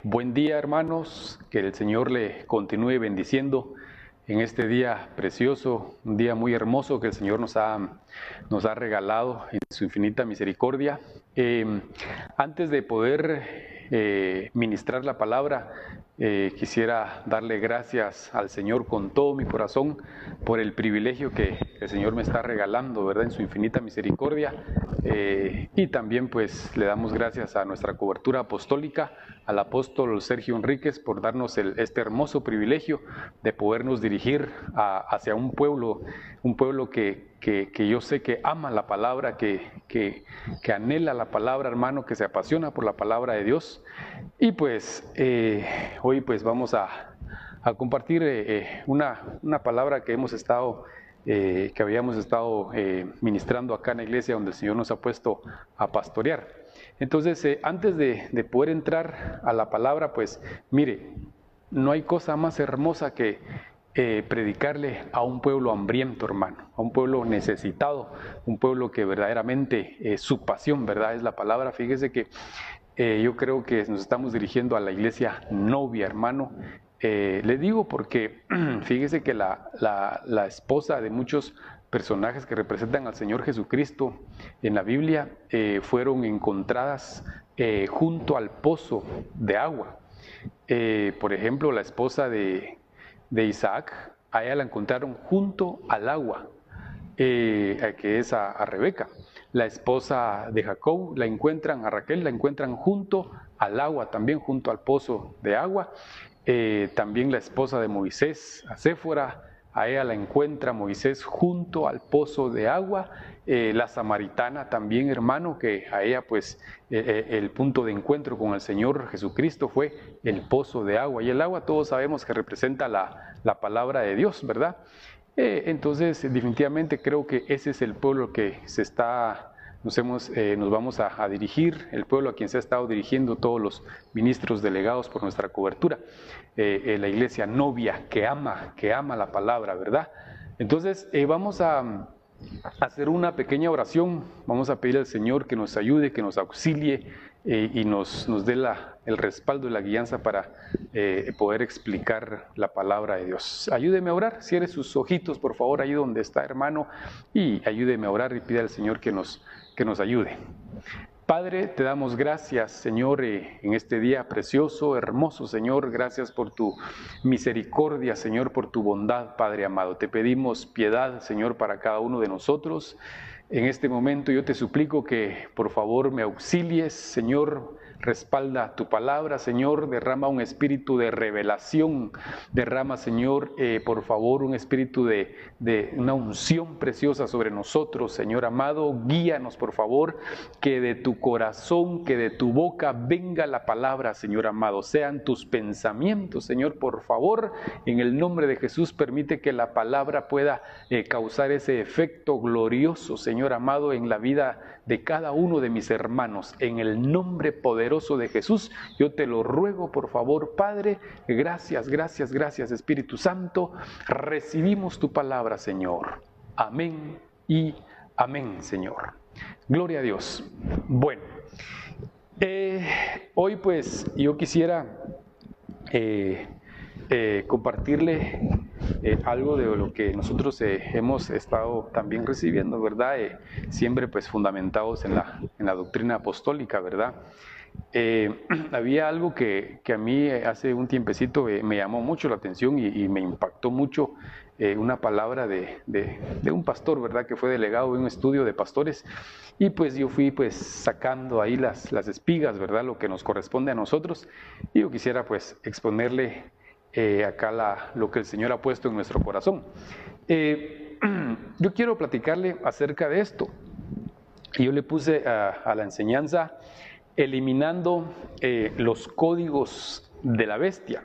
Buen día, hermanos, que el Señor le continúe bendiciendo en este día precioso, un día muy hermoso que el Señor nos ha regalado en su infinita misericordia. Antes de poder ministrar la palabra, quisiera darle gracias al Señor con todo mi corazón por el privilegio que el Señor me está regalando, ¿verdad? En su infinita misericordia. Y también pues le damos gracias a nuestra cobertura apostólica, al apóstol Sergio Enríquez, por darnos este hermoso privilegio de podernos dirigir hacia un pueblo que yo sé que ama la palabra, que anhela la palabra, hermano, que se apasiona por la palabra de Dios. Y pues hoy pues vamos a compartir una palabra que habíamos estado ministrando acá en la iglesia donde el Señor nos ha puesto a pastorear. Entonces, antes de poder entrar a la palabra, pues mire, no hay cosa más hermosa que predicarle a un pueblo hambriento, hermano, a un pueblo necesitado, un pueblo que verdaderamente su pasión, ¿verdad? Es la palabra. Fíjese que yo creo que nos estamos dirigiendo a la iglesia novia, hermano. Le digo porque fíjese que la esposa de muchos personajes que representan al Señor Jesucristo en la Biblia fueron encontradas junto al pozo de agua. Por ejemplo, la esposa de Isaac, a ella la encontraron junto al agua, que es a Rebeca. La esposa de Jacob a Raquel la encuentran junto al agua, también junto al pozo de agua. También la esposa de Moisés, a Séfora, a ella la encuentra Moisés junto al pozo de agua. La samaritana también, hermano, que a ella pues el punto de encuentro con el Señor Jesucristo fue el pozo de agua. Y el agua todos sabemos que representa la palabra de Dios, ¿verdad? Entonces definitivamente creo que ese es el pueblo que nos vamos a dirigir, el pueblo a quien se ha estado dirigiendo todos los ministros delegados por nuestra cobertura, la iglesia novia que ama la palabra, ¿verdad? Entonces vamos a hacer una pequeña oración, vamos a pedir al Señor que nos ayude, que nos auxilie y nos dé el respaldo y la guianza para poder explicar la palabra de Dios. Ayúdeme a orar, cierre sus ojitos por favor ahí donde está, hermano, y ayúdeme a orar y pida al Señor que nos ayude. Padre, te damos gracias, Señor, en este día precioso, hermoso, Señor. Gracias por tu misericordia, Señor, por tu bondad, Padre amado. Te pedimos piedad, Señor, para cada uno de nosotros. En este momento yo te suplico que, por favor, me auxilies, Señor. Respalda tu palabra, Señor, derrama un espíritu de revelación, derrama, Señor, por favor, un espíritu de una unción preciosa sobre nosotros, Señor amado. Guíanos, por favor, que de tu corazón, que de tu boca venga la palabra, Señor amado. Sean tus pensamientos, Señor, por favor, en el nombre de Jesús, permite que la palabra pueda causar ese efecto glorioso, Señor amado, en la vida de cada uno de mis hermanos. En el nombre poderoso de Jesús, yo te lo ruego, por favor, Padre. Gracias, gracias, gracias, Espíritu Santo. Recibimos tu palabra, Señor. Amén y amén, Señor. Gloria a Dios. Bueno, hoy pues yo quisiera compartirle algo de lo que nosotros hemos estado también recibiendo, ¿verdad? Siempre pues fundamentados en la doctrina apostólica, ¿verdad? Había algo que a mí hace un tiempecito me llamó mucho la atención y me impactó mucho, una palabra de un pastor, ¿verdad? Que fue delegado de un estudio de pastores, y pues yo fui pues sacando ahí las espigas, ¿verdad? Lo que nos corresponde a nosotros, y yo quisiera pues exponerle acá lo que el Señor ha puesto en nuestro corazón. Yo quiero platicarle acerca de esto. Yo le puse a la enseñanza eliminando los códigos de la bestia.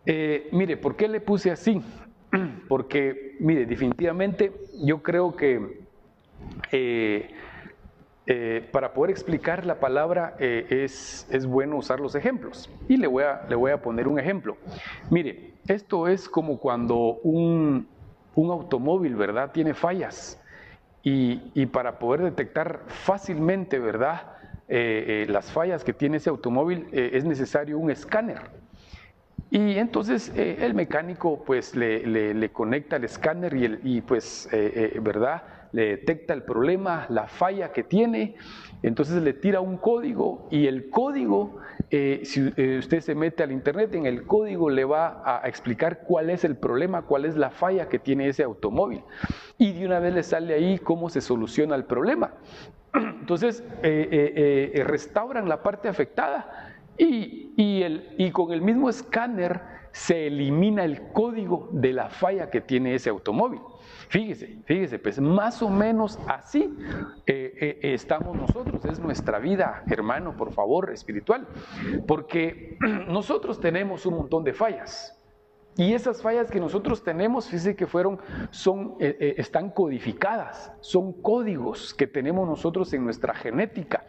Mire, ¿por qué le puse así? Porque, mire, definitivamente yo creo que para poder explicar la palabra es bueno usar los ejemplos. Y le voy a poner un ejemplo. Mire, esto es como cuando un automóvil, ¿verdad?, tiene fallas. Y para poder detectar fácilmente, ¿verdad?, las fallas que tiene ese automóvil, es necesario un escáner. Y entonces el mecánico pues le conecta el escáner y ¿verdad? Le detecta el problema, la falla que tiene, entonces le tira un código y el código, si usted se mete al internet, en el código le va a explicar cuál es el problema, cuál es la falla que tiene ese automóvil. Y de una vez le sale ahí cómo se soluciona el problema. Entonces restauran la parte afectada y con el mismo escáner se elimina el código de la falla que tiene ese automóvil. Fíjese, pues más o menos así estamos nosotros, es nuestra vida, hermano, por favor, espiritual, porque nosotros tenemos un montón de fallas. Y esas fallas que nosotros tenemos, fíjense que están codificadas, son códigos que tenemos nosotros en nuestra genética.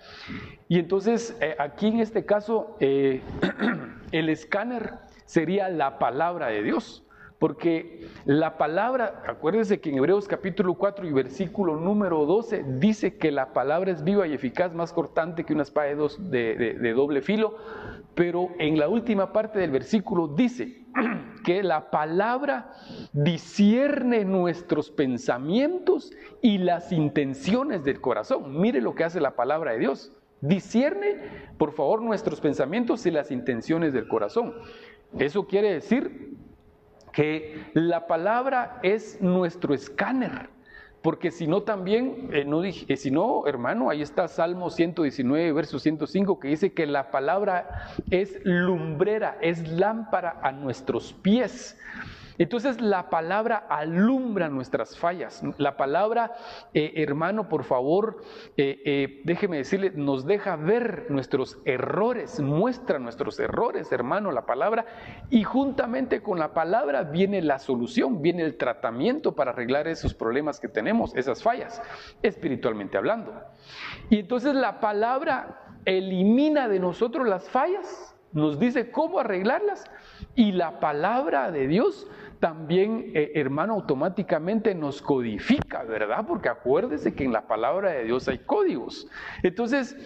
Y entonces, aquí en este caso, el escáner sería la palabra de Dios. Porque la palabra, acuérdense que en Hebreos capítulo 4 y versículo número 12 dice que la palabra es viva y eficaz, más cortante que una espada de doble filo, pero en la última parte del versículo dice que la palabra discierne nuestros pensamientos y las intenciones del corazón. Mire lo que hace la palabra de Dios. Discierne, por favor, nuestros pensamientos y las intenciones del corazón. Eso quiere decir que la palabra es nuestro escáner, porque si no también, si no, hermano, ahí está Salmo 119, verso 105, que dice que la palabra es lumbrera, es lámpara a nuestros pies. Entonces la palabra alumbra nuestras fallas. La palabra, hermano, por favor, déjeme decirle, nos deja ver nuestros errores, muestra nuestros errores, hermano, la palabra. Y juntamente con la palabra viene la solución, viene el tratamiento para arreglar esos problemas que tenemos, esas fallas, espiritualmente hablando. Y entonces la palabra elimina de nosotros las fallas, nos dice cómo arreglarlas. Y la palabra de Dios también, hermano, automáticamente nos codifica, ¿verdad? Porque acuérdese que en la palabra de Dios hay códigos. Entonces,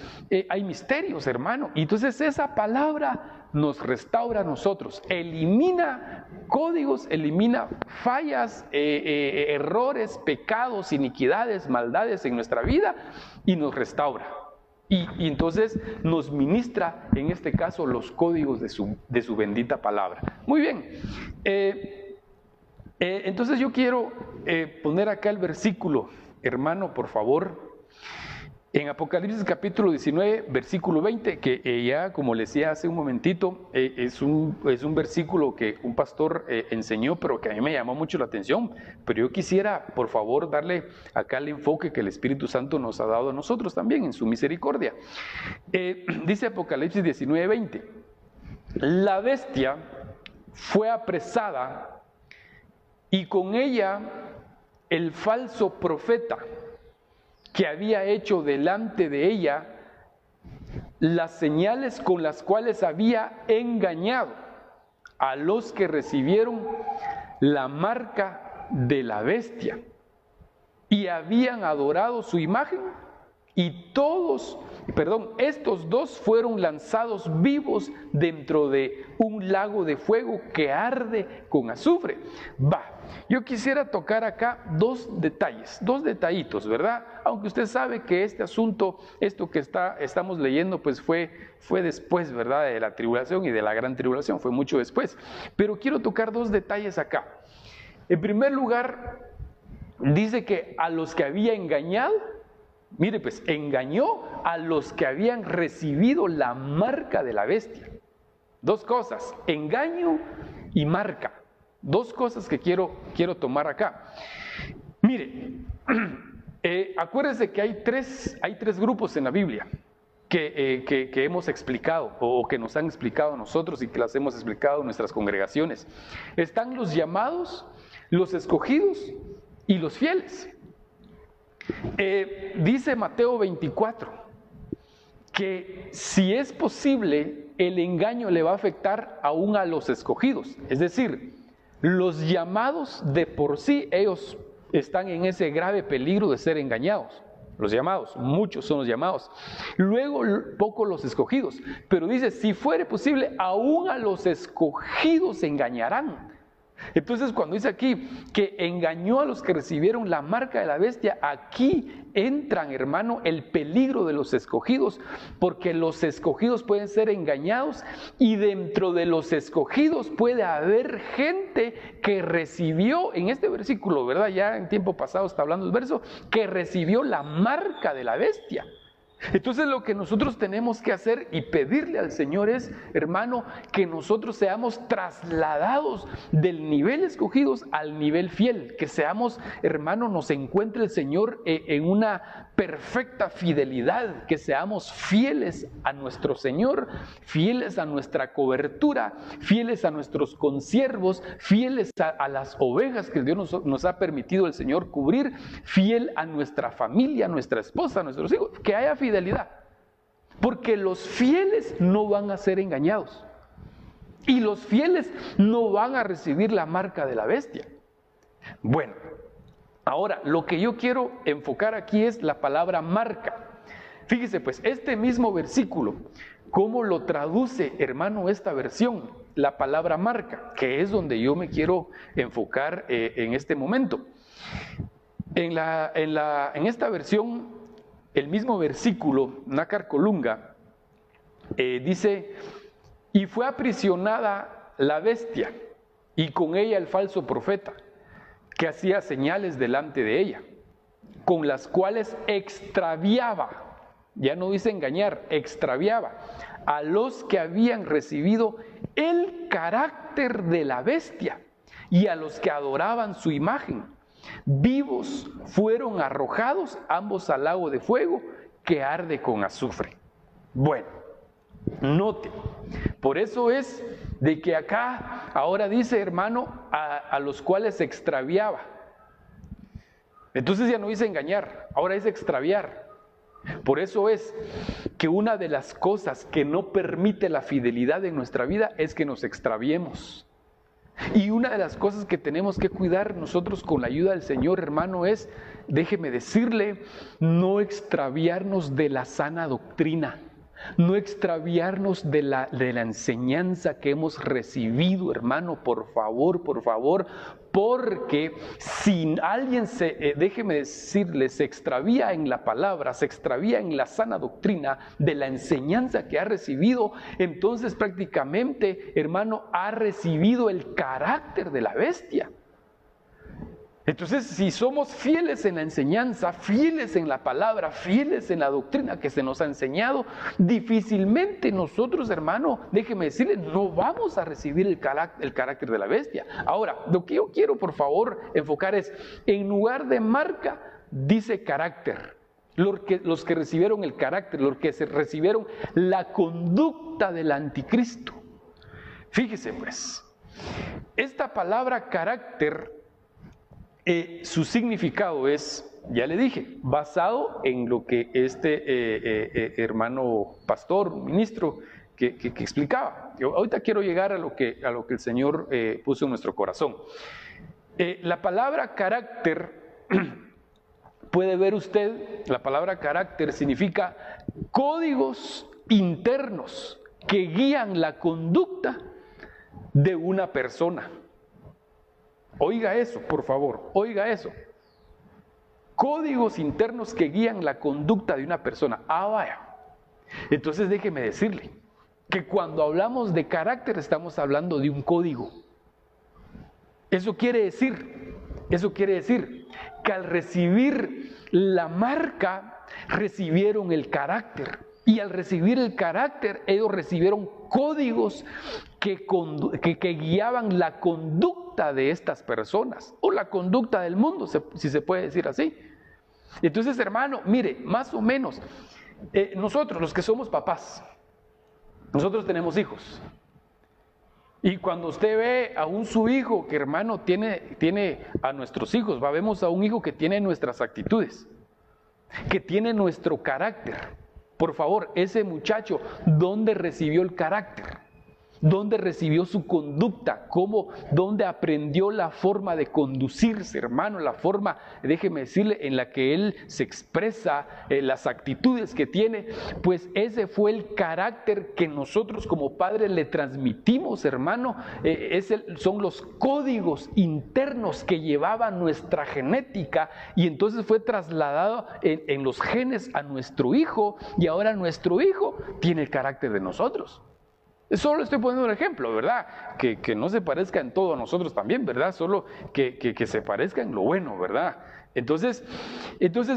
hay misterios, hermano. Y entonces esa palabra nos restaura a nosotros, elimina códigos, elimina fallas, errores, pecados, iniquidades, maldades en nuestra vida y nos restaura. Y entonces nos ministra, en este caso, los códigos de su bendita palabra. Muy bien. Entonces yo quiero poner acá el versículo, hermano, por favor, en Apocalipsis capítulo 19, versículo 20, que ya, como les decía hace un momentito, es un versículo que un pastor enseñó, pero que a mí me llamó mucho la atención. Pero yo quisiera, por favor, darle acá el enfoque que el Espíritu Santo nos ha dado a nosotros también en su misericordia. Dice Apocalipsis 19, 20, la bestia fue apresada y con ella el falso profeta que había hecho delante de ella las señales con las cuales había engañado a los que recibieron la marca de la bestia y habían adorado su imagen, y estos dos fueron lanzados vivos dentro de un lago de fuego que arde con azufre. Yo quisiera tocar acá dos detallitos, ¿verdad? Aunque usted sabe que este asunto, esto que estamos leyendo, pues fue después, ¿verdad? De la tribulación y de la gran tribulación, fue mucho después. Pero quiero tocar dos detalles acá. En primer lugar, dice que a los que había engañado, mire, pues engañó a los que habían recibido la marca de la bestia. Dos cosas, engaño y marca. Dos cosas que quiero tomar acá. Mire, acuérdense que hay tres grupos en la Biblia que hemos explicado o que nos han explicado a nosotros y que las hemos explicado en nuestras congregaciones. Están los llamados, los escogidos y los fieles. Dice Mateo 24 que si es posible el engaño le va a afectar aún a los escogidos, es decir, los llamados de por sí ellos están en ese grave peligro de ser engañados, los llamados, muchos son los llamados. Luego, pocos los escogidos. Pero dice, si fuere posible, aún a los escogidos engañarán. Entonces, cuando dice aquí que engañó a los que recibieron la marca de la bestia, aquí entran, hermano, el peligro de los escogidos, porque los escogidos pueden ser engañados y dentro de los escogidos puede haber gente que recibió, en este versículo, ¿verdad? Ya en tiempo pasado está hablando el verso, que recibió la marca de la bestia. Entonces lo que nosotros tenemos que hacer y pedirle al Señor es, hermano, que nosotros seamos trasladados del nivel escogidos al nivel fiel, que seamos, hermano, nos encuentre el Señor en una perfecta fidelidad, que seamos fieles a nuestro Señor, fieles a nuestra cobertura, fieles a nuestros consiervos, fieles a las ovejas que Dios nos ha permitido el Señor cubrir, fiel a nuestra familia, a nuestra esposa, a nuestros hijos, que haya fidelidad, porque los fieles no van a ser engañados y los fieles no van a recibir la marca de la bestia. Bueno, ahora lo que yo quiero enfocar aquí es la palabra marca. Fíjese pues, este mismo versículo, ¿cómo lo traduce, hermano, esta versión? La palabra marca, que es donde yo me quiero enfocar en este momento. En esta versión, el mismo versículo, Nácar Colunga, dice, y fue aprisionada la bestia, y con ella el falso profeta, que hacía señales delante de ella, con las cuales extraviaba, ya no dice engañar, extraviaba, a los que habían recibido el carácter de la bestia, y a los que adoraban su imagen. Vivos fueron arrojados ambos al lago de fuego que arde con azufre. Bueno, note, por eso es de que acá ahora dice, hermano, a los cuales se extraviaba. Entonces ya no dice engañar, ahora dice extraviar. Por eso es que una de las cosas que no permite la fidelidad en nuestra vida es que nos extraviemos. Y una de las cosas que tenemos que cuidar nosotros con la ayuda del Señor, hermano, es, déjeme decirle, no extraviarnos de la sana doctrina, no extraviarnos de la enseñanza que hemos recibido, hermano, por favor, porque si alguien déjeme decirle, se extravía en la palabra, se extravía en la sana doctrina de la enseñanza que ha recibido, entonces prácticamente, hermano, ha recibido el carácter de la bestia. Entonces, si somos fieles en la enseñanza, fieles en la palabra, fieles en la doctrina que se nos ha enseñado, difícilmente nosotros, hermano, déjeme decirle, no vamos a recibir el carácter de la bestia. Ahora, lo que yo quiero, por favor, enfocar es, en lugar de marca, dice carácter. Los que recibieron el carácter, los que recibieron la conducta del anticristo. Fíjese pues, esta palabra carácter, su significado es, ya le dije, basado en lo que este hermano pastor, ministro, que explicaba. Yo ahorita quiero llegar a lo que el Señor puso en nuestro corazón. La palabra carácter, puede ver usted, la palabra carácter significa códigos internos que guían la conducta de una persona. Oiga eso, por favor, oiga eso. Códigos internos que guían la conducta de una persona. Ah, vaya. Entonces déjeme decirle que cuando hablamos de carácter estamos hablando de un código. Eso quiere decir que al recibir la marca, recibieron el carácter. Y al recibir el carácter, ellos recibieron códigos que guiaban la conducta de estas personas, o la conducta del mundo, si se puede decir así. Entonces, hermano, mire, más o menos, nosotros los que somos papás, nosotros tenemos hijos. Y cuando usted ve a su hijo que, hermano, tiene a nuestros hijos, vemos a un hijo que tiene nuestras actitudes, que tiene nuestro carácter. Por favor, ese muchacho, ¿dónde recibió el carácter? ¿Dónde recibió su conducta? ¿Dónde aprendió la forma de conducirse, hermano? La forma, déjeme decirle, en la que él se expresa, las actitudes que tiene. Pues ese fue el carácter que nosotros como padres le transmitimos, hermano. Son los códigos internos que llevaba nuestra genética y entonces fue trasladado en los genes a nuestro hijo, y ahora nuestro hijo tiene el carácter de nosotros. Solo estoy poniendo un ejemplo, ¿verdad? Que no se parezca en todo a nosotros también, ¿verdad? Solo que se parezca en lo bueno, ¿verdad? Entonces,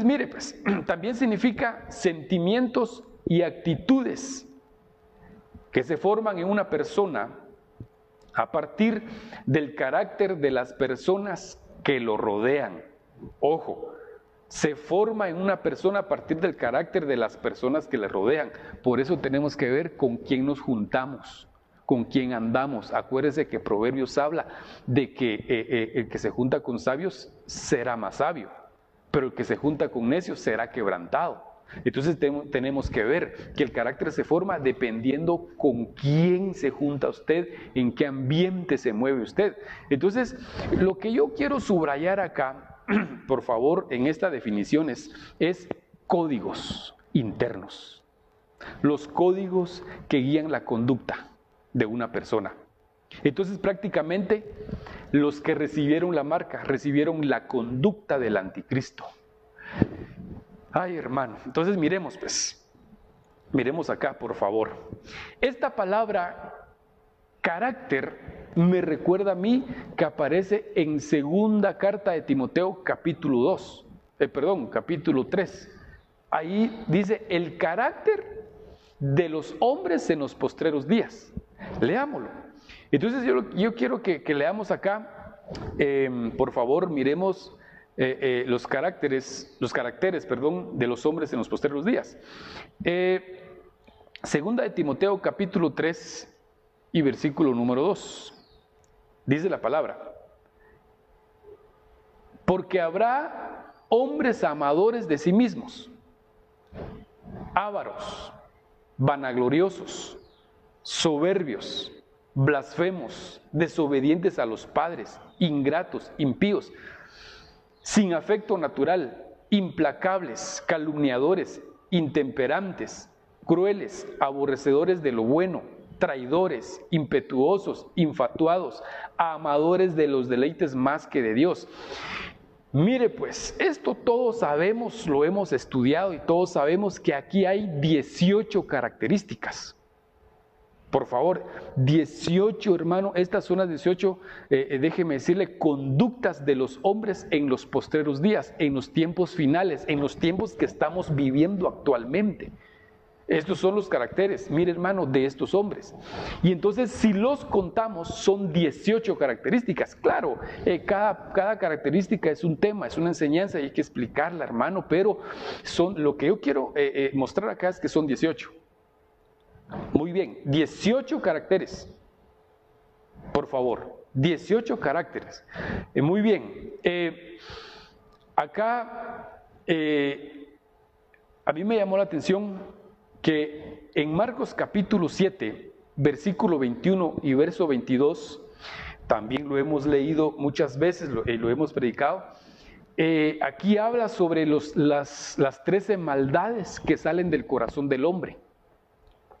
mire, pues, también significa sentimientos y actitudes que se forman en una persona a partir del carácter de las personas que lo rodean. Ojo, se forma en una persona a partir del carácter de las personas que le rodean. Por eso tenemos que ver con quién nos juntamos, con quién andamos. Acuérdese que Proverbios habla de que el que se junta con sabios será más sabio, pero el que se junta con necios será quebrantado. Entonces tenemos que ver que el carácter se forma dependiendo con quién se junta usted, en qué ambiente se mueve usted. Entonces, lo que yo quiero subrayar acá, por favor, en esta definición es códigos internos. Los códigos que guían la conducta de una persona. Entonces, prácticamente, los que recibieron la marca, recibieron la conducta del anticristo. Ay, hermano, entonces miremos pues, miremos acá, por favor. Esta palabra carácter me recuerda a mí que aparece en segunda carta de Timoteo capítulo 3. Ahí dice el carácter de los hombres en los postreros días. Leámoslo. Entonces yo quiero que leamos acá, por favor, miremos los caracteres, de los hombres en los postreros días. Segunda de Timoteo capítulo 3 y versículo número 2. Dice la palabra: porque habrá hombres amadores de sí mismos, ávaros, vanagloriosos, soberbios, blasfemos, desobedientes a los padres, ingratos, impíos, sin afecto natural, implacables, calumniadores, intemperantes, crueles, aborrecedores de lo bueno, traidores, impetuosos, infatuados, amadores de los deleites más que de Dios. Mire pues, esto todos sabemos, lo hemos estudiado y todos sabemos que aquí hay 18 características. Por favor, 18, hermano, estas son las 18, déjeme decirle, conductas de los hombres en los postreros días, en los tiempos finales, en los tiempos que estamos viviendo actualmente. Estos son los caracteres, mire hermano, de estos hombres. Y entonces si los contamos son 18 características. Claro, cada característica es un tema, es una enseñanza y hay que explicarla, hermano, pero lo que yo quiero mostrar acá es que son 18. Muy bien, 18 caracteres. Por favor, 18 caracteres. Muy bien. Acá a mí me llamó la atención que en Marcos capítulo 7, versículo 21 y verso 22, también lo hemos leído muchas veces, lo hemos predicado, aquí habla sobre las 13 maldades que salen del corazón del hombre.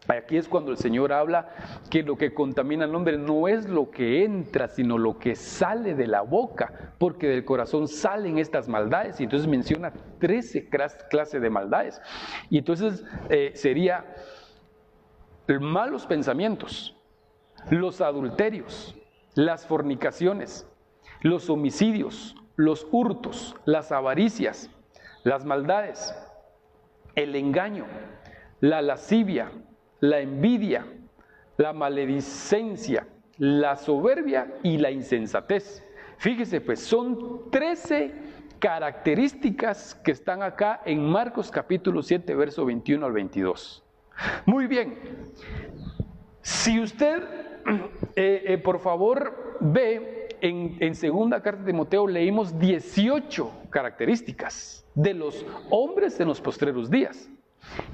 Aquí es cuando el Señor habla que lo que contamina al hombre no es lo que entra, sino lo que sale de la boca, porque del corazón salen estas maldades, y entonces menciona 13 clases de maldades. Y entonces sería malos pensamientos, los adulterios, las fornicaciones, los homicidios, los hurtos, las avaricias, las maldades, el engaño, la lascivia, la envidia, la maledicencia, la soberbia y la insensatez. Fíjese pues, son 13 características que están acá en Marcos capítulo 7, verso 21 al 22. Muy bien, si usted, por favor, ve en segunda carta de Timoteo, leímos 18 características de los hombres en los postreros días.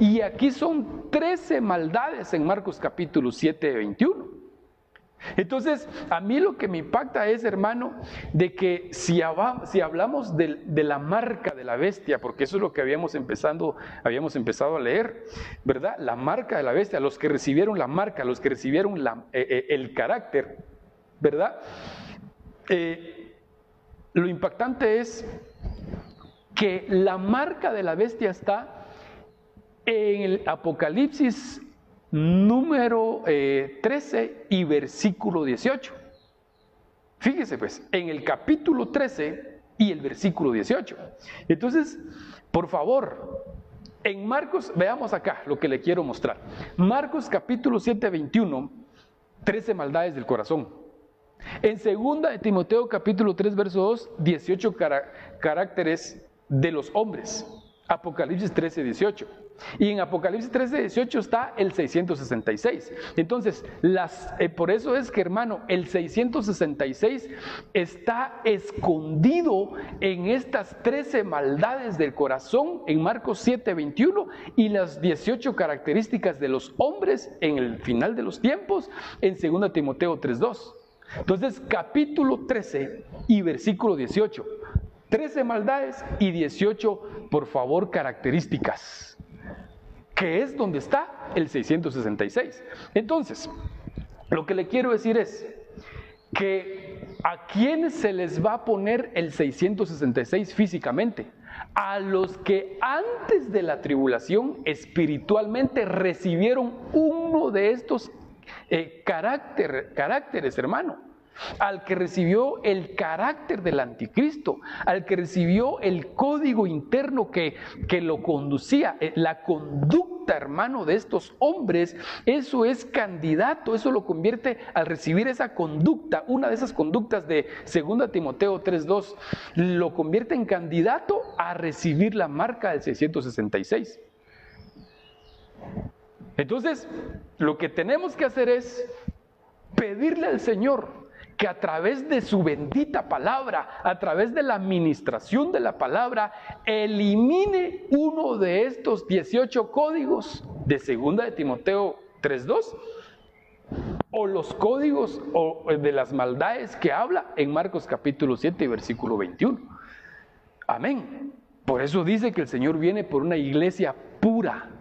Y aquí son 13 maldades en Marcos capítulo 7, 21. Entonces, a mí lo que me impacta es, hermano, de que si hablamos de la marca de la bestia, porque eso es lo que habíamos empezado a leer, ¿verdad? La marca de la bestia, los que recibieron la marca, los que recibieron el carácter, ¿verdad? Lo impactante es que la marca de la bestia está en el Apocalipsis número 13 y versículo 18. Fíjese pues, en el capítulo 13 y el versículo 18. Entonces, por favor, en Marcos, veamos acá lo que le quiero mostrar. Marcos capítulo 7, 21, 13 maldades del corazón. En 2 de Timoteo capítulo 3, verso 2, 18 caracteres de los hombres. Apocalipsis 13, 18. Y en Apocalipsis 13, 18 está el 666. Entonces, por eso es que, hermano, el 666 está escondido en estas 13 maldades del corazón en Marcos 7, 21 y las 18 características de los hombres en el final de los tiempos en 2 Timoteo 3, 2. Entonces, capítulo 13 y versículo 18. 13 maldades y 18, por favor, características, que es donde está el 666. Entonces, lo que le quiero decir es que ¿a quiénes se les va a poner el 666 físicamente? A los que antes de la tribulación espiritualmente recibieron uno de estos caracteres, hermano. Al que recibió el carácter del anticristo, al que recibió el código interno que lo conducía, la conducta, hermano, de estos hombres, eso es candidato, eso lo convierte, al recibir esa conducta, una de esas conductas de 2 Timoteo 3:2, lo convierte en candidato a recibir la marca del 666. Entonces, lo que tenemos que hacer es pedirle al Señor que a través de su bendita palabra, a través de la administración de la palabra, elimine uno de estos 18 códigos de 2 de Timoteo 3:2 o los códigos de las maldades que habla en Marcos capítulo 7 y versículo 21. Amén. Por eso dice que el Señor viene por una iglesia pura,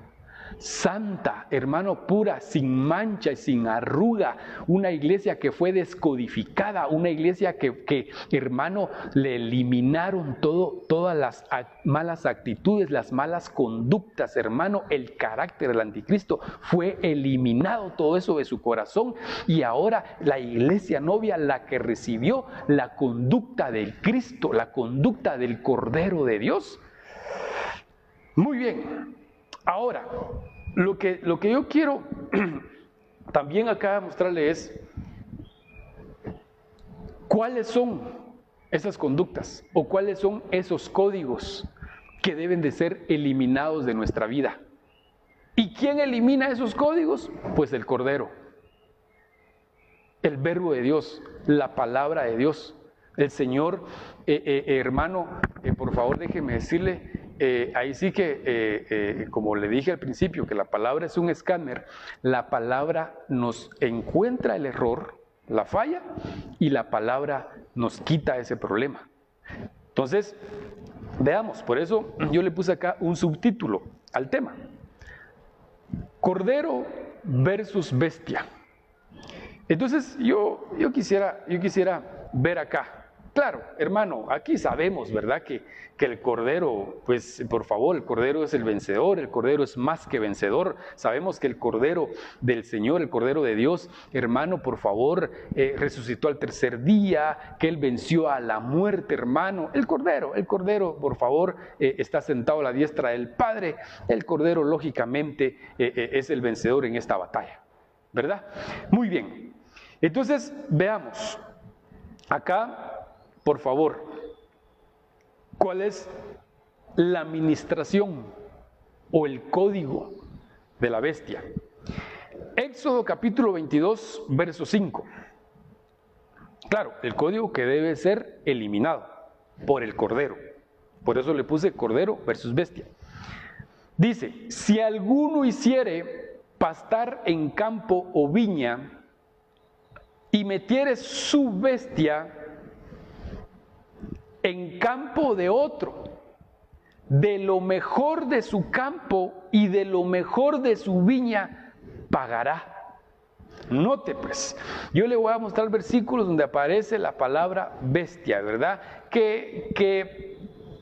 santa, hermano, pura, sin mancha y sin arruga, una iglesia que fue descodificada, una iglesia que hermano, le eliminaron todas las malas actitudes, las malas conductas, hermano, el carácter del anticristo, fue eliminado todo eso de su corazón y ahora la iglesia novia, la que recibió la conducta del Cristo, la conducta del Cordero de Dios. Muy bien. Ahora, lo que yo quiero también acá mostrarle es cuáles son esas conductas o cuáles son esos códigos que deben de ser eliminados de nuestra vida. ¿Y quién elimina esos códigos? Pues el Cordero, el Verbo de Dios, la palabra de Dios. El Señor, hermano, por favor déjeme decirle, ahí sí que, como le dije al principio, que la palabra es un escáner, la palabra nos encuentra el error, la falla, y la palabra nos quita ese problema. Entonces, veamos, por eso yo le puse acá un subtítulo al tema. Cordero versus bestia. Entonces, yo quisiera ver acá. Claro, hermano, aquí sabemos, ¿verdad? Que el Cordero, pues por favor, el Cordero es el vencedor, el Cordero es más que vencedor. Sabemos que el Cordero del Señor, el Cordero de Dios, hermano, por favor, resucitó al tercer día, que Él venció a la muerte, hermano. El Cordero, por favor, está sentado a la diestra del Padre. El Cordero, lógicamente, es el vencedor en esta batalla, ¿verdad? Muy bien, entonces veamos, acá, por favor, ¿cuál es la administración o el código de la bestia? Éxodo capítulo 22, verso 5. Claro, el código que debe ser eliminado por el Cordero. Por eso le puse Cordero versus bestia. Dice, si alguno hiciere pastar en campo o viña y metiere su bestia en campo de otro, de lo mejor de su campo y de lo mejor de su viña pagará. Note pues, yo le voy a mostrar versículos donde aparece la palabra bestia, ¿verdad?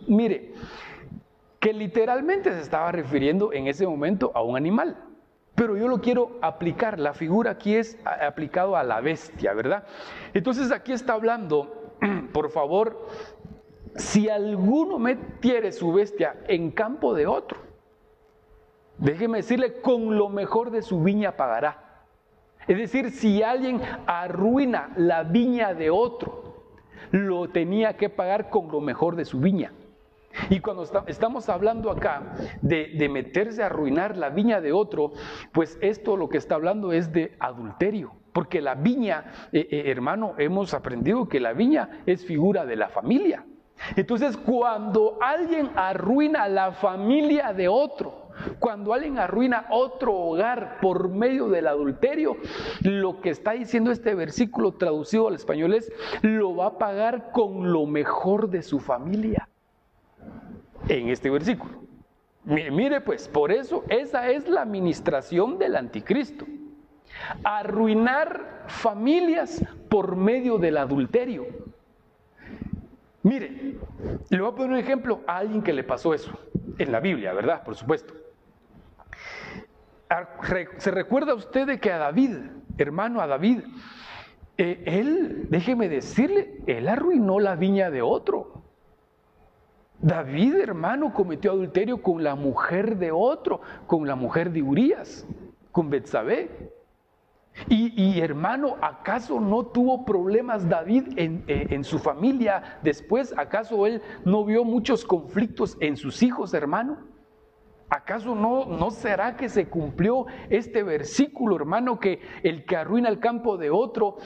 Mire, que literalmente se estaba refiriendo en ese momento a un animal. Pero yo lo quiero aplicar, la figura aquí es aplicado a la bestia, ¿verdad? Entonces aquí está hablando, por favor, si alguno metiere su bestia en campo de otro, déjeme decirle, con lo mejor de su viña pagará. Es decir, si alguien arruina la viña de otro, lo tenía que pagar con lo mejor de su viña. Y cuando estamos hablando acá de meterse a arruinar la viña de otro, pues esto lo que está hablando es de adulterio. Porque la viña, hermano, hemos aprendido que la viña es figura de la familia. Entonces, cuando alguien arruina la familia de otro, cuando alguien arruina otro hogar por medio del adulterio, lo que está diciendo este versículo traducido al español es, lo va a pagar con lo mejor de su familia. En este versículo. Mire pues, por eso esa es la administración del anticristo. Arruinar familias por medio del adulterio. Mire, le voy a poner un ejemplo a alguien que le pasó eso, en la Biblia, ¿verdad? Por supuesto. ¿Se recuerda usted de que a David, hermano, a David, él, déjeme decirle, él arruinó la viña de otro? David, hermano, cometió adulterio con la mujer de otro, con la mujer de Urías, con Betsabé. Y hermano, ¿acaso no tuvo problemas David en su familia después? ¿Acaso él no vio muchos conflictos en sus hijos, hermano? ¿Acaso no será que se cumplió este versículo, hermano, que el que arruina el campo de otro,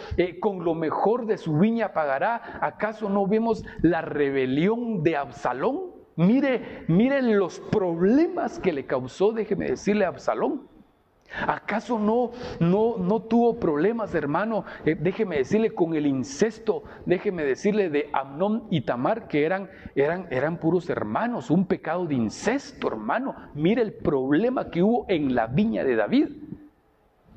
con lo mejor de su viña pagará? ¿Acaso no vemos la rebelión de Absalón? Mire los problemas que le causó, déjeme decirle, Absalón. ¿Acaso no tuvo problemas, hermano? Déjeme decirle, con el incesto, déjeme decirle, de Amnón y Tamar, que eran puros hermanos, un pecado de incesto, hermano. Mire el problema que hubo en la viña de David.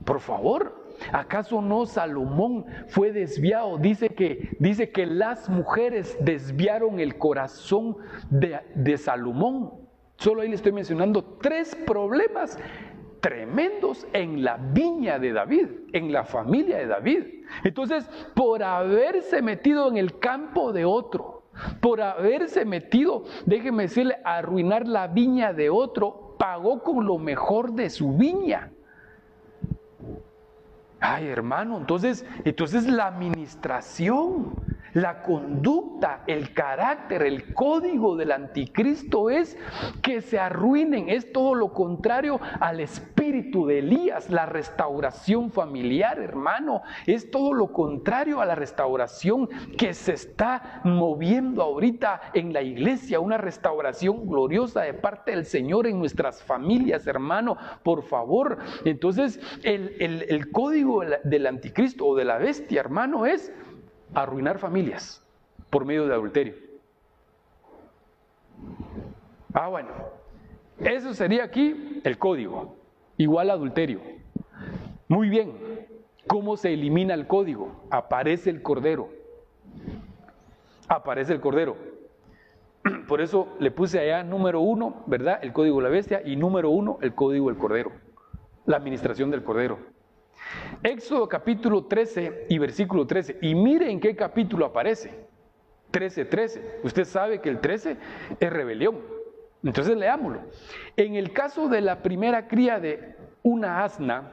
Por favor, ¿acaso no Salomón fue desviado? Dice que las mujeres desviaron el corazón de Salomón. Solo ahí le estoy mencionando 3 problemas tremendos en la viña de David, en la familia de David. Entonces, por haberse metido en el campo de otro, por haberse metido, déjeme decirle, a arruinar la viña de otro, pagó con lo mejor de su viña. Ay, hermano, entonces la administración, la conducta, el carácter, el código del anticristo es que se arruinen. Es todo lo contrario al espíritu de Elías, la restauración familiar, hermano. Es todo lo contrario a la restauración que se está moviendo ahorita en la iglesia, una restauración gloriosa de parte del Señor en nuestras familias, hermano, por favor. Entonces, el código del anticristo o de la bestia, hermano, es arruinar familias por medio de adulterio. Bueno, eso sería aquí el código, igual adulterio. Muy bien, ¿cómo se elimina el código? Aparece el cordero. Aparece el cordero. Por eso le puse allá número 1, ¿verdad? El código de la bestia, y número 1, el código del cordero, la administración del cordero. Éxodo capítulo 13 y versículo 13. Y mire en qué capítulo aparece. 13:13. Usted sabe que el 13 es rebelión. Entonces leámoslo. En el caso de la primera cría de una asna,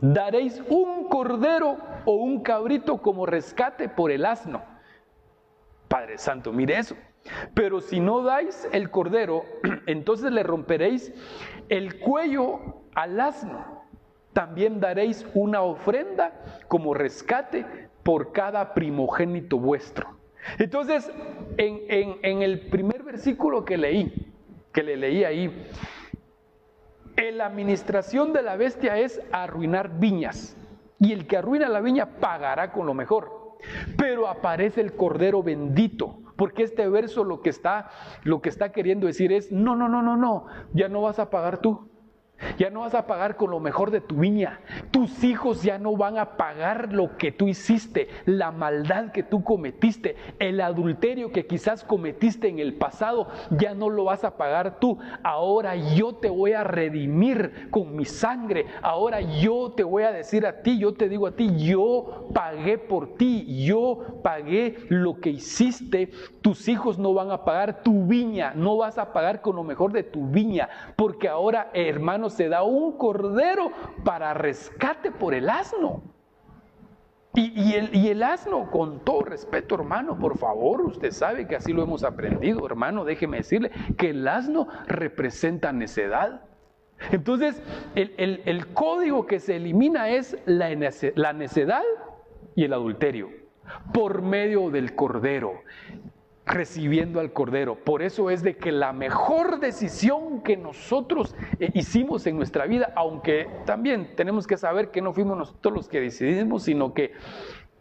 daréis un cordero o un cabrito como rescate por el asno. Padre Santo, mire eso. Pero si no dais el cordero, entonces le romperéis el cuello al asno. También daréis una ofrenda como rescate por cada primogénito vuestro. Entonces, en el primer versículo que le leí ahí, la administración de la bestia es arruinar viñas. y el que arruina la viña pagará con lo mejor. Pero aparece el Cordero bendito, porque este verso lo que está queriendo decir es, no, ya no vas a pagar tú. Ya no vas a pagar con lo mejor de tu viña. Tus hijos ya no van a pagar lo que tú hiciste, la maldad que tú cometiste, el adulterio que quizás cometiste en el pasado, ya no lo vas a pagar tú. Ahora yo te voy a redimir con mi sangre. Ahora yo te voy a decir a ti, yo te digo a ti, yo pagué por ti, yo pagué lo que hiciste. Tus hijos no van a pagar tu viña, no vas a pagar con lo mejor de tu viña, porque ahora, hermano, se da un cordero para rescate por el asno. Y el asno, con todo respeto, hermano, por favor, usted sabe que así lo hemos aprendido, hermano, déjeme decirle que el asno representa necedad. Entonces, el código que se elimina es la necedad y el adulterio por medio del cordero, recibiendo al Cordero. Por eso es de que la mejor decisión que nosotros hicimos en nuestra vida, aunque también tenemos que saber que no fuimos nosotros los que decidimos, sino que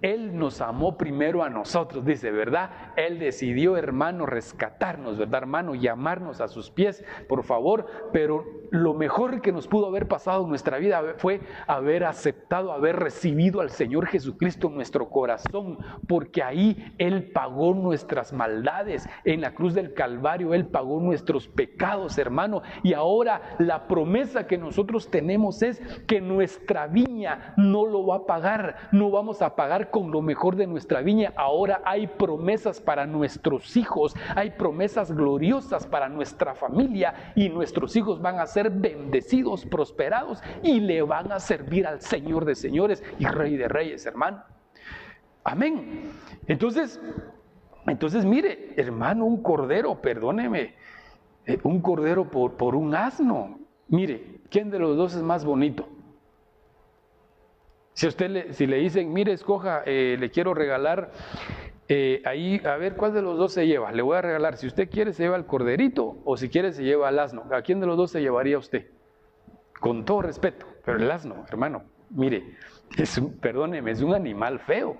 Él nos amó primero a nosotros, dice, ¿verdad? Él decidió, hermano, rescatarnos, ¿verdad, hermano? Llamarnos a sus pies, por favor. Pero lo mejor que nos pudo haber pasado en nuestra vida fue haber aceptado, haber recibido al Señor Jesucristo en nuestro corazón, porque ahí Él pagó nuestras maldades. En la cruz del Calvario Él pagó nuestros pecados, hermano. Y ahora la promesa que nosotros tenemos es que nuestra viña no lo va a pagar, no vamos a pagar con lo mejor de nuestra viña. Ahora hay promesas para nuestros hijos, hay promesas gloriosas para nuestra familia, y nuestros hijos van a ser bendecidos, prosperados, y le van a servir al Señor de señores y Rey de reyes, hermano. Amén. Entonces mire, hermano, un cordero, perdóneme, un cordero por un asno. Mire, ¿quién de los dos es más bonito? Si le dicen, mire, escoja, le quiero regalar, ahí, a ver, ¿cuál de los dos se lleva? Le voy a regalar, si usted quiere se lleva al corderito, o si quiere se lleva al asno. ¿A quién de los dos se llevaría usted? Con todo respeto, pero el asno, hermano, mire, perdóneme, es un animal feo.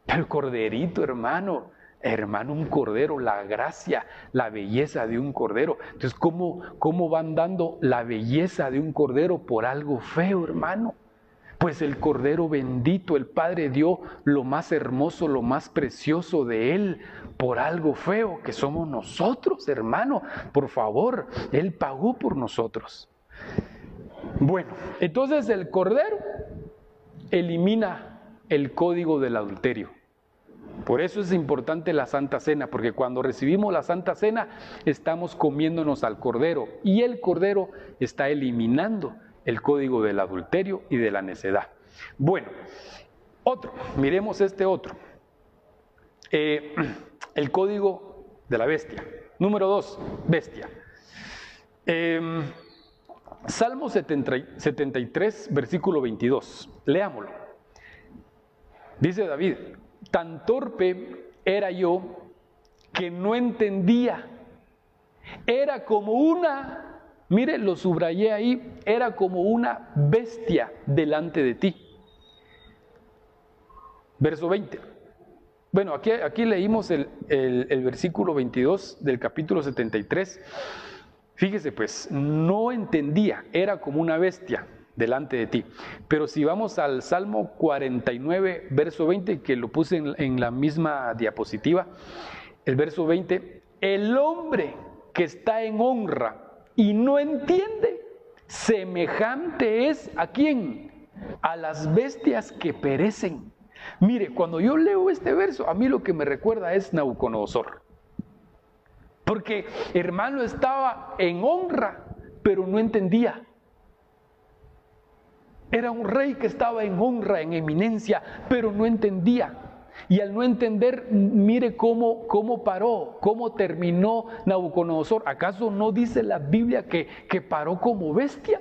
El corderito, hermano, un cordero, la gracia, la belleza de un cordero. Entonces, ¿cómo van dando la belleza de un cordero por algo feo, hermano? Pues el Cordero bendito, el Padre dio lo más hermoso, lo más precioso de Él por algo feo que somos nosotros, hermano. Por favor, Él pagó por nosotros. Bueno, entonces el Cordero elimina el código del adulterio. Por eso es importante la Santa Cena, porque cuando recibimos la Santa Cena estamos comiéndonos al Cordero, y el Cordero está eliminando el código del adulterio y de la necedad. Bueno, otro, miremos este otro. El código de la bestia. Número 2, bestia. Salmo 73, versículo 22. Leámoslo. Dice David, tan torpe era yo que no entendía. Era como una... Mire, lo subrayé ahí, era como una bestia delante de ti. Verso 20. Bueno, aquí leímos el versículo 22 del capítulo 73. Fíjese pues, no entendía, era como una bestia delante de ti. Pero si vamos al Salmo 49, verso 20, que lo puse en la misma diapositiva, el verso 20, el hombre que está en honra y no entiende, semejante es ¿a quién? A las bestias que perecen. Mire, cuando yo leo este verso, a mí lo que me recuerda es Nabucodonosor. Porque, hermano, estaba en honra, pero no entendía. Era un rey que estaba en honra, en eminencia, pero no entendía. Y al no entender, mire cómo paró, cómo terminó Nabucodonosor. ¿Acaso no dice la Biblia que paró como bestia?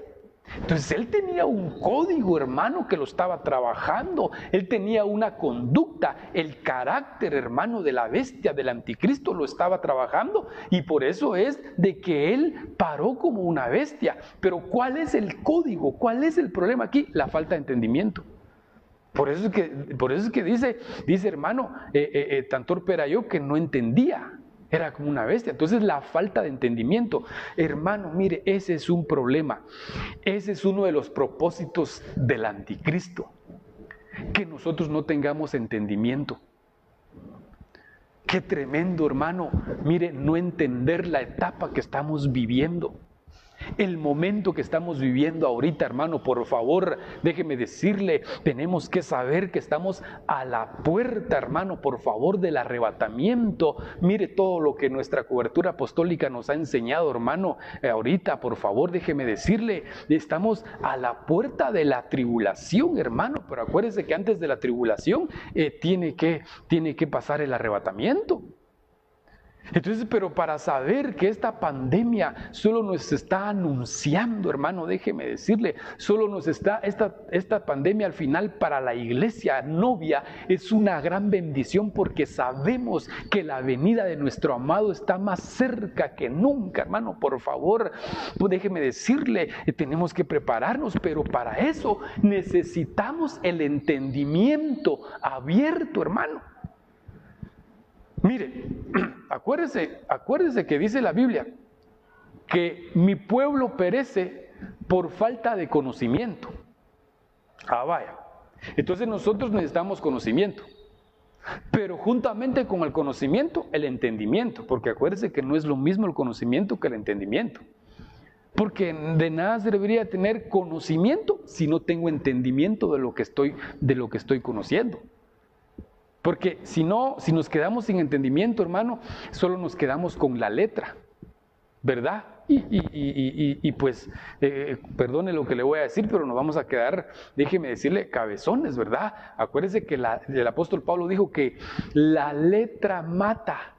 Entonces él tenía un código, hermano, que lo estaba trabajando. Él tenía una conducta, el carácter, hermano, de la bestia, del anticristo, lo estaba trabajando. Y por eso es de que él paró como una bestia. Pero ¿cuál es el código? ¿Cuál es el problema aquí? La falta de entendimiento. Por eso es que dice hermano, tan torpe era yo que no entendía. Era como una bestia. Entonces la falta de entendimiento, hermano, mire, ese es un problema. Ese es uno de los propósitos del anticristo. Que nosotros no tengamos entendimiento. Qué tremendo, hermano. Mire, no entender la etapa que estamos viviendo. El momento que estamos viviendo ahorita, hermano, por favor, déjeme decirle, tenemos que saber que estamos a la puerta, hermano, por favor, del arrebatamiento. Mire todo lo que nuestra cobertura apostólica nos ha enseñado, hermano, ahorita, por favor, déjeme decirle, estamos a la puerta de la tribulación, hermano, pero acuérdese que antes de la tribulación tiene que pasar el arrebatamiento. Entonces, pero para saber que esta pandemia solo nos está anunciando, hermano, déjeme decirle, solo nos está, esta pandemia al final para la iglesia novia es una gran bendición porque sabemos que la venida de nuestro amado está más cerca que nunca, hermano, por favor, pues déjeme decirle, tenemos que prepararnos, pero para eso necesitamos el entendimiento abierto, hermano. Mire, acuérdese que dice la Biblia que mi pueblo perece por falta de conocimiento. Ah, vaya. Entonces nosotros necesitamos conocimiento, pero juntamente con el conocimiento, el entendimiento, porque acuérdese que no es lo mismo el conocimiento que el entendimiento. Porque de nada serviría tener conocimiento si no tengo entendimiento de lo que estoy conociendo. Porque si nos quedamos sin entendimiento, hermano, solo nos quedamos con la letra, ¿verdad? Y pues, perdone lo que le voy a decir, pero nos vamos a quedar, déjeme decirle, cabezones, ¿verdad? Acuérdese que el apóstol Pablo dijo que la letra mata,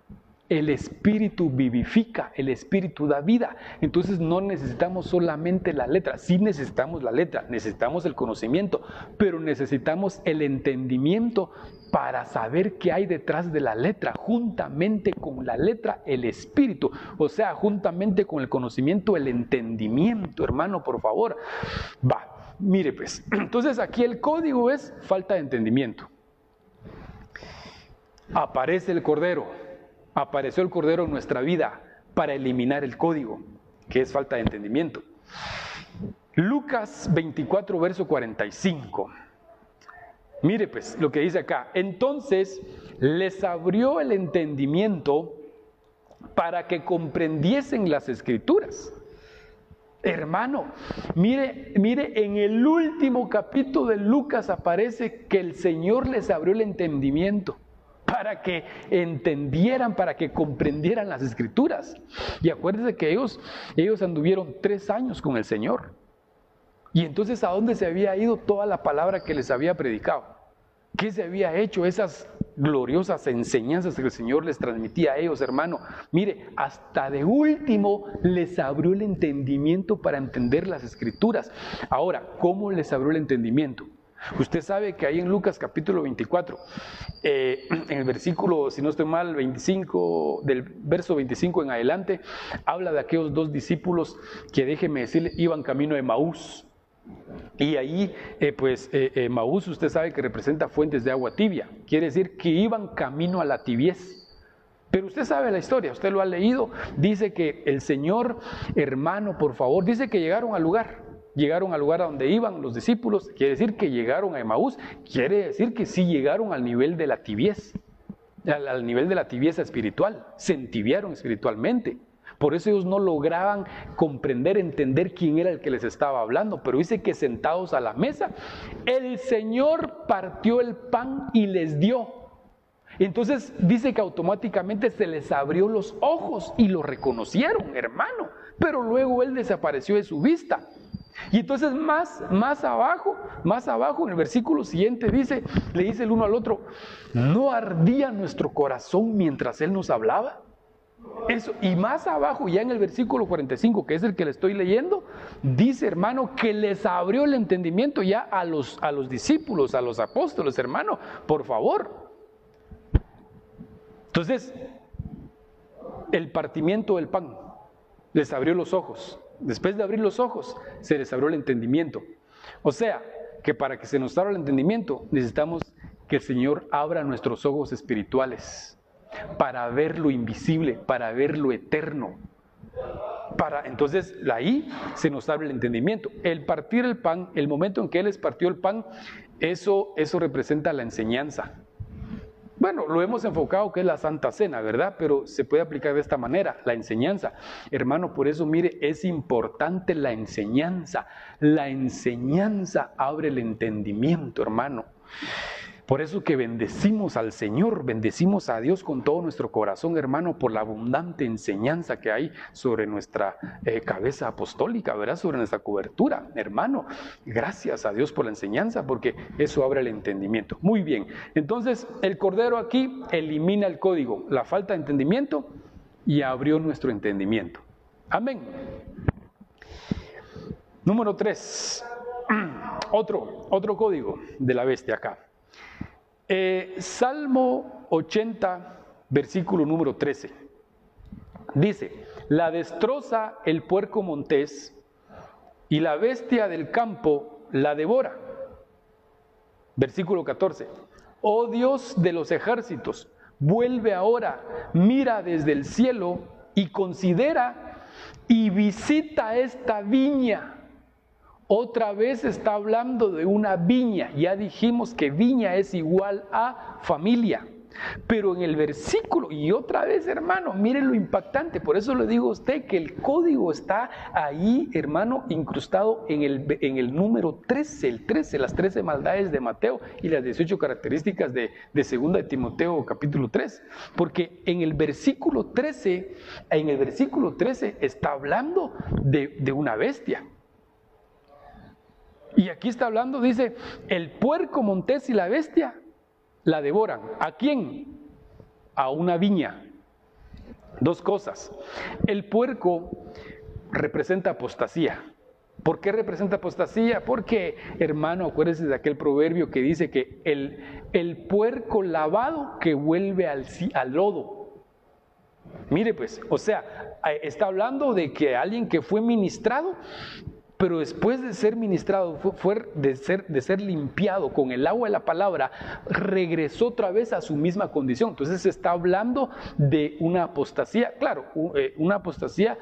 el espíritu vivifica, el espíritu da vida. Entonces no necesitamos solamente la letra, sí necesitamos la letra, necesitamos el conocimiento, pero necesitamos el entendimiento para saber qué hay detrás de la letra, juntamente con la letra, el espíritu, o sea, juntamente con el conocimiento, el entendimiento, hermano, por favor. Va, mire pues, entonces aquí el código es falta de entendimiento. Aparece el Cordero. Apareció el Cordero en nuestra vida para eliminar el código, que es falta de entendimiento. Lucas 24, verso 45. Mire pues lo que dice acá. Entonces les abrió el entendimiento para que comprendiesen las Escrituras. Hermano, mire, en el último capítulo de Lucas aparece que el Señor les abrió el entendimiento para que entendieran, para que comprendieran las Escrituras. Y acuérdense que ellos anduvieron 3 años con el Señor. Y entonces, ¿a dónde se había ido toda la palabra que les había predicado? ¿Qué se había hecho? Esas gloriosas enseñanzas que el Señor les transmitía a ellos, hermano. Mire, hasta de último les abrió el entendimiento para entender las Escrituras. Ahora, ¿cómo les abrió el entendimiento? Usted sabe que ahí en Lucas capítulo 24, en el versículo, si no estoy mal, 25, del verso 25 en adelante, habla de aquellos 2 discípulos que, déjeme decirle, iban camino de Emaús. Y ahí, Emaús, usted sabe que representa fuentes de agua tibia. Quiere decir que iban camino a la tibiez. Pero usted sabe la historia, usted lo ha leído. Dice que el Señor, hermano, por favor, dice que llegaron al lugar. Llegaron al lugar a donde iban los discípulos, quiere decir que llegaron a Emaús, quiere decir que sí llegaron al nivel de la tibiez, al nivel de la tibieza espiritual, se entibiaron espiritualmente. Por eso ellos no lograban comprender, entender quién era el que les estaba hablando, pero dice que sentados a la mesa, el Señor partió el pan y les dio. Entonces dice que automáticamente se les abrió los ojos y lo reconocieron, hermano, pero luego Él desapareció de su vista. Y entonces más abajo en el versículo siguiente le dice el uno al otro, ¿no ardía nuestro corazón mientras Él nos hablaba? Eso, y más abajo, ya en el versículo 45, que es el que le estoy leyendo, dice, hermano, que les abrió el entendimiento ya a los discípulos, a los apóstoles, hermano, por favor. Entonces, el partimiento del pan les abrió los ojos. Después de abrir los ojos, se les abrió el entendimiento. O sea, que para que se nos abra el entendimiento necesitamos que el Señor abra nuestros ojos espirituales para ver lo invisible, para ver lo eterno. Entonces ahí se nos abre el entendimiento. El partir el pan, el momento en que Él les partió el pan, eso representa la enseñanza. Bueno, lo hemos enfocado que es la Santa Cena, ¿verdad? Pero se puede aplicar de esta manera, la enseñanza. Hermano, por eso, mire, es importante la enseñanza. La enseñanza abre el entendimiento, hermano. Por eso que bendecimos al Señor, bendecimos a Dios con todo nuestro corazón, hermano, por la abundante enseñanza que hay sobre nuestra cabeza apostólica, ¿verdad? Sobre nuestra cobertura, hermano. Gracias a Dios por la enseñanza, porque eso abre el entendimiento. Muy bien, entonces el Cordero aquí elimina el código, la falta de entendimiento, y abrió nuestro entendimiento. Amén. Número 3, otro código de la bestia acá. Salmo 80, versículo número 13. Dice, la destroza el puerco montés y la bestia del campo la devora. Versículo 14. Oh Dios de los ejércitos, vuelve ahora, mira desde el cielo y considera y visita esta viña. Otra vez está hablando de una viña. Ya dijimos que viña es igual a familia. Pero en el versículo, y otra vez, hermano, miren lo impactante. Por eso le digo a usted que el código está ahí, hermano, incrustado en el número 13, el 13, las 13 maldades de Mateo y las 18 características de 2 de Timoteo capítulo 3. Porque en el versículo 13 está hablando de una bestia. Y aquí está hablando, dice, el puerco montés y la bestia la devoran. ¿A quién? A una viña. Dos cosas. El puerco representa apostasía. ¿Por qué representa apostasía? Porque, hermano, acuérdense de aquel proverbio que dice que el puerco lavado que vuelve al lodo. Mire pues, o sea, está hablando de que alguien que fue ministrado, pero después de ser ministrado, de ser limpiado con el agua de la palabra, regresó otra vez a su misma condición. Entonces se está hablando de una apostasía, claro, una apostasía,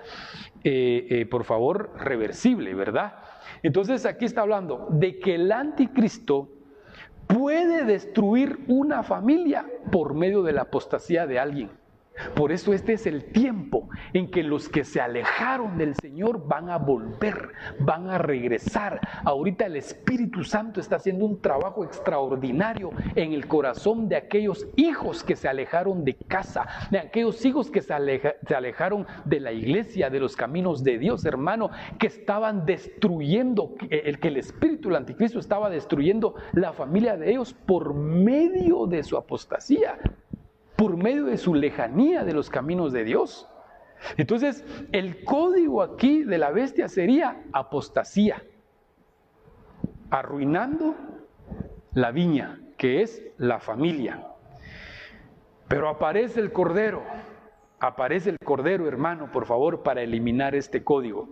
por favor, reversible, ¿verdad? Entonces aquí está hablando de que el anticristo puede destruir una familia por medio de la apostasía de alguien. Por eso este es el tiempo en que los que se alejaron del Señor van a volver, van a regresar. Ahorita el Espíritu Santo está haciendo un trabajo extraordinario en el corazón de aquellos hijos que se alejaron de casa, de aquellos hijos que se alejaron de la iglesia, de los caminos de Dios, hermano, que estaban destruyendo, que el Espíritu del Anticristo estaba destruyendo la familia de ellos por medio de su apostasía, por medio de su lejanía de los caminos de Dios. Entonces, el código aquí de la bestia sería apostasía, arruinando la viña, que es la familia. Pero aparece el Cordero, hermano, por favor, para eliminar este código.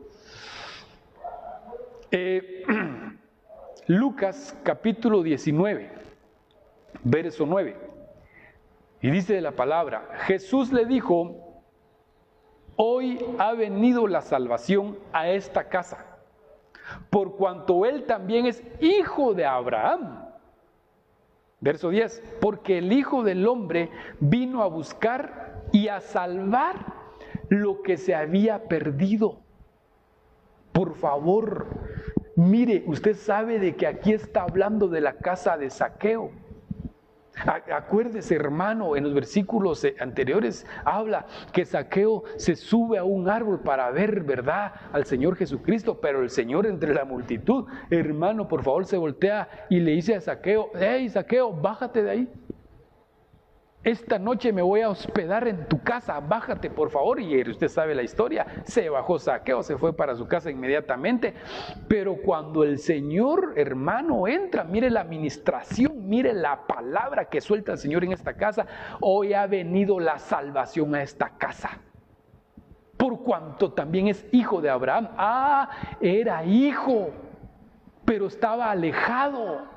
Lucas capítulo 19, verso 9. Y dice la palabra, Jesús le dijo, hoy ha venido la salvación a esta casa, por cuanto él también es hijo de Abraham. Verso 10, porque el Hijo del Hombre vino a buscar y a salvar lo que se había perdido. Por favor, mire, usted sabe de que aquí está hablando de la casa de Zaqueo. Acuérdese, hermano, en los versículos anteriores habla que Zaqueo se sube a un árbol para ver, ¿verdad?, al Señor Jesucristo, pero el Señor entre la multitud, hermano, por favor, se voltea y le dice a Zaqueo, hey, Zaqueo, bájate de ahí. Esta noche me voy a hospedar en tu casa, bájate por favor. Y usted sabe la historia, se bajó Zaqueo, se fue para su casa inmediatamente. Pero cuando el Señor, hermano, entra, mire la administración, mire la palabra que suelta el Señor en esta casa. Hoy ha venido la salvación a esta casa, por cuanto también es hijo de Abraham. Era hijo. pero estaba alejado.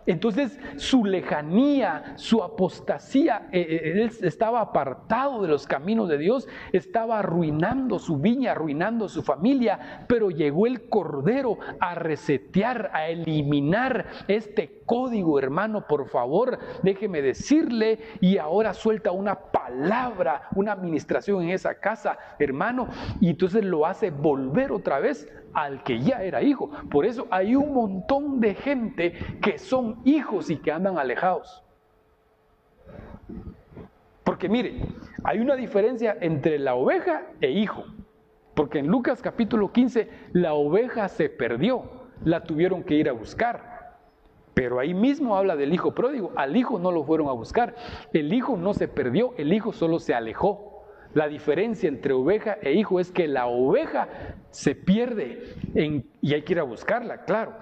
Entonces su lejanía, su apostasía, él estaba apartado de los caminos de Dios, estaba arruinando su viña, arruinando su familia, pero llegó el Cordero a resetear, a eliminar este código, hermano, por favor, déjeme decirle, y ahora suelta una palabra, una administración en esa casa, hermano, y entonces lo hace volver otra vez al que ya era hijo. Por eso hay un montón de gente que son hijos y que andan alejados. Porque mire, hay una diferencia entre la oveja e hijo. Porque en Lucas capítulo 15, la oveja se perdió, la tuvieron que ir a buscar. Pero ahí mismo habla del hijo pródigo, al hijo no lo fueron a buscar. El hijo no se perdió, el hijo solo se alejó. La diferencia entre oveja e hijo es que la oveja se pierde y hay que ir a buscarla, claro.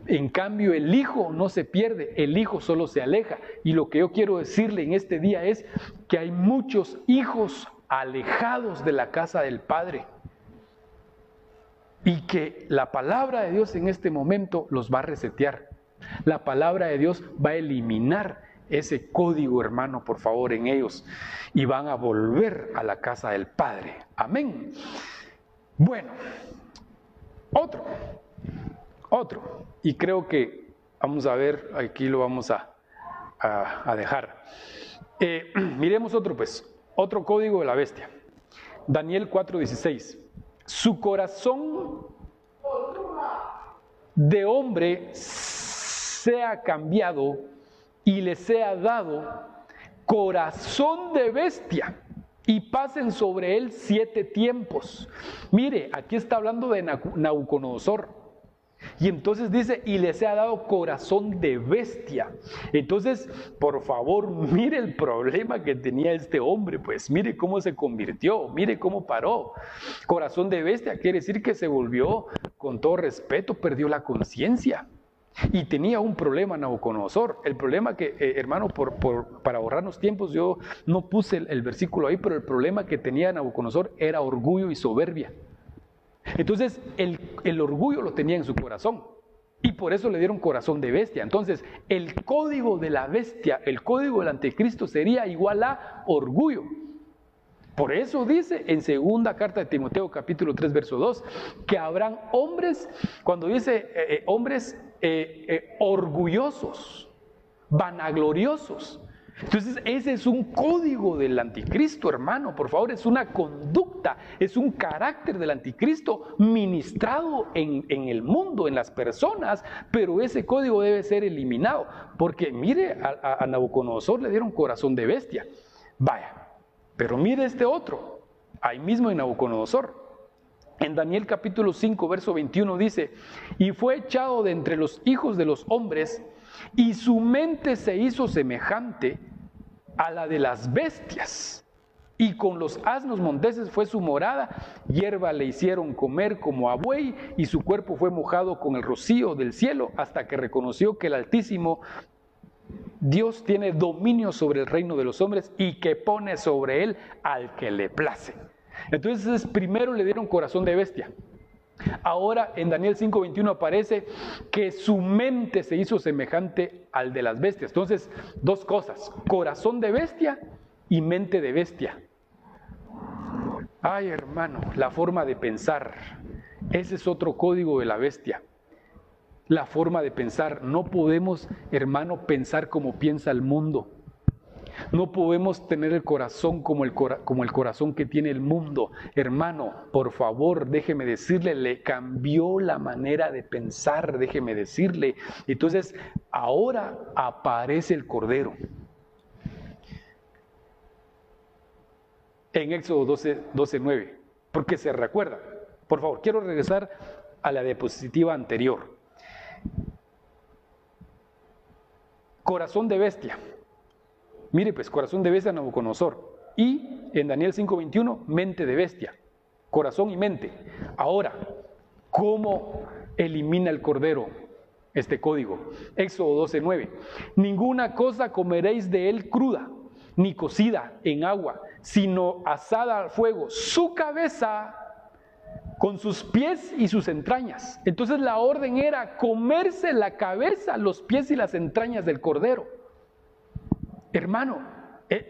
En cambio, el hijo no se pierde, el hijo solo se aleja. Y lo que yo quiero decirle en este día es que hay muchos hijos alejados de la casa del Padre. Y que la palabra de Dios en este momento los va a resetear. La palabra de Dios va a eliminar ese código, hermano, por favor, en ellos, y van a volver a la casa del Padre. Amén. Bueno, otro, y creo que vamos a ver, aquí lo vamos a dejar. Miremos otro, pues, otro código de la bestia. Daniel 4:16. Su corazón de hombre sea cambiado y les sea dado corazón de bestia y pasen sobre él 7 tiempos. Mire, aquí está hablando de Nabucodonosor. Y entonces dice, y les sea dado corazón de bestia. Entonces, por favor, mire el problema que tenía este hombre, pues mire cómo se convirtió, mire cómo paró. Corazón de bestia quiere decir que se volvió, con todo respeto, perdió la conciencia. Y tenía un problema Nabucodonosor. El problema que, hermano, para ahorrarnos tiempos, yo no puse el versículo ahí, pero el problema que tenía Nabucodonosor era orgullo y soberbia. Entonces, el orgullo lo tenía en su corazón. Y por eso le dieron corazón de bestia. Entonces, el código de la bestia, el código del anticristo sería igual a orgullo. Por eso dice en segunda carta de Timoteo capítulo 3 verso 2 que habrán hombres, cuando dice hombres orgullosos, vanagloriosos. Entonces ese es un código del anticristo, hermano, por favor, es una conducta, es un carácter del anticristo ministrado en el mundo, en las personas, pero ese código debe ser eliminado, porque mire, a Nabucodonosor le dieron corazón de bestia. Vaya. Pero mire este otro, ahí mismo en Nabucodonosor. En Daniel capítulo 5, verso 21 dice, y fue echado de entre los hijos de los hombres, y su mente se hizo semejante a la de las bestias, y con los asnos monteses fue su morada, hierba le hicieron comer como a buey, y su cuerpo fue mojado con el rocío del cielo, hasta que reconoció que el Altísimo Dios tiene dominio sobre el reino de los hombres y que pone sobre él al que le place. Entonces primero le dieron corazón de bestia. Ahora en Daniel 5:21 aparece que su mente se hizo semejante al de las bestias. Entonces, dos cosas, corazón de bestia y mente de bestia. Ay, hermano, la forma de pensar, ese es otro código de la bestia. La forma de pensar, no podemos, hermano, pensar como piensa el mundo. No podemos tener el corazón como el corazón que tiene el mundo. Hermano, por favor, déjeme decirle, le cambió la manera de pensar, déjeme decirle. Entonces, ahora aparece el Cordero. En Éxodo 12:9, porque se recuerda. Por favor, quiero regresar a la diapositiva anterior. Corazón de bestia. Mire pues, corazón de bestia Nabucodonosor. Y en Daniel 5:21, mente de bestia. Corazón y mente. Ahora, ¿cómo elimina el Cordero este código? Éxodo 12:9. Ninguna cosa comeréis de él cruda, ni cocida en agua, sino asada al fuego. Su cabeza con sus pies y sus entrañas. Entonces la orden era comerse la cabeza, los pies y las entrañas del cordero. Hermano,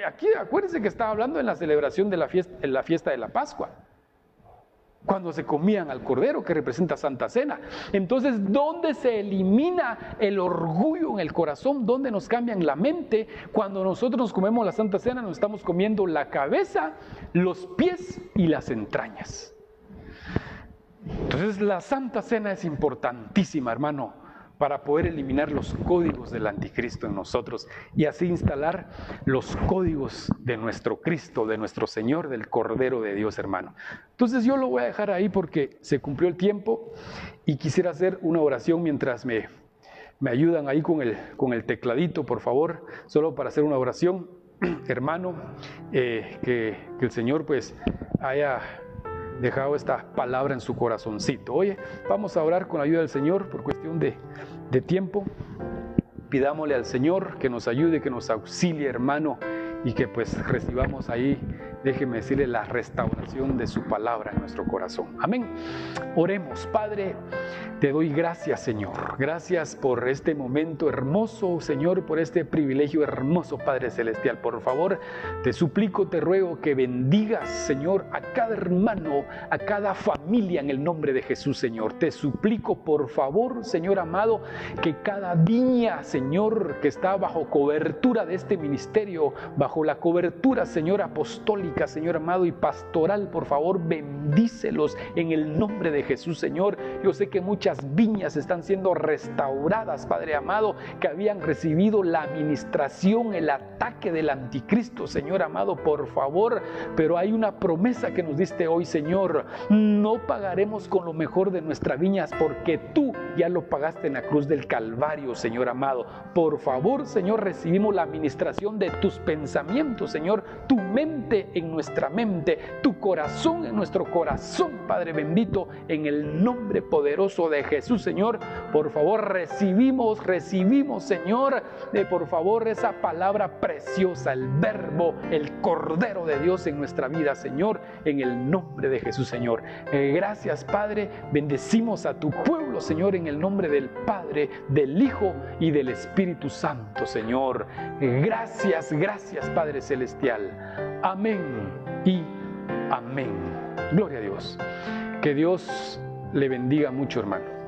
aquí acuérdense que estaba hablando en la celebración de la fiesta de la Pascua, cuando se comían al cordero, que representa Santa Cena. Entonces, ¿dónde se elimina el orgullo en el corazón? ¿Dónde nos cambian la mente? Cuando nosotros nos comemos la Santa Cena, nos estamos comiendo la cabeza, los pies y las entrañas. Entonces, la Santa Cena es importantísima, hermano, para poder eliminar los códigos del anticristo en nosotros y así instalar los códigos de nuestro Cristo, de nuestro Señor, del Cordero de Dios, hermano. Entonces yo lo voy a dejar ahí porque se cumplió el tiempo y quisiera hacer una oración mientras me ayudan ahí con el tecladito, por favor, solo para hacer una oración, hermano, que el Señor pues haya dejado esta palabra en su corazoncito. Oye, vamos a orar con la ayuda del Señor por cuestión de tiempo. Pidámosle al Señor que nos ayude, que nos auxilie, hermano, y que pues recibamos ahí, déjeme decirle, la restauración de su palabra en nuestro corazón. Amén. Oremos. Padre, te doy gracias, Señor. Gracias por este momento hermoso, Señor, por este privilegio hermoso, Padre Celestial. Por favor, te suplico, te ruego que bendigas, Señor, a cada hermano, a cada familia en el nombre de Jesús, Señor. Te suplico, por favor, Señor amado, que cada viña, Señor, que está bajo cobertura de este ministerio, bajo la cobertura, Señor, apostólica, Señor amado, y pastoral, por favor, bendícelos en el nombre de Jesús, Señor. Yo sé que muchas viñas están siendo restauradas, Padre amado, que habían recibido la administración, el ataque del anticristo, Señor amado, por favor, pero hay una promesa que nos diste hoy, Señor: no pagaremos con lo mejor de nuestras viñas, porque tú ya lo pagaste en la cruz del Calvario, Señor amado. Por favor, Señor, recibimos la administración de tus pensamientos, Señor, tu mente en nuestra mente, tu corazón en nuestro corazón, Padre bendito, en el nombre poderoso de Jesús, Señor. Por favor, recibimos, Señor, por favor, esa palabra preciosa, el verbo, el Cordero de Dios en nuestra vida, Señor, en el nombre de Jesús, Señor. Gracias, Padre. Bendecimos a tu pueblo, Señor, en el nombre del Padre, del Hijo y del Espíritu Santo, Señor. Gracias, Padre Celestial. Amén y amén. Gloria a Dios. Que Dios le bendiga mucho, hermano.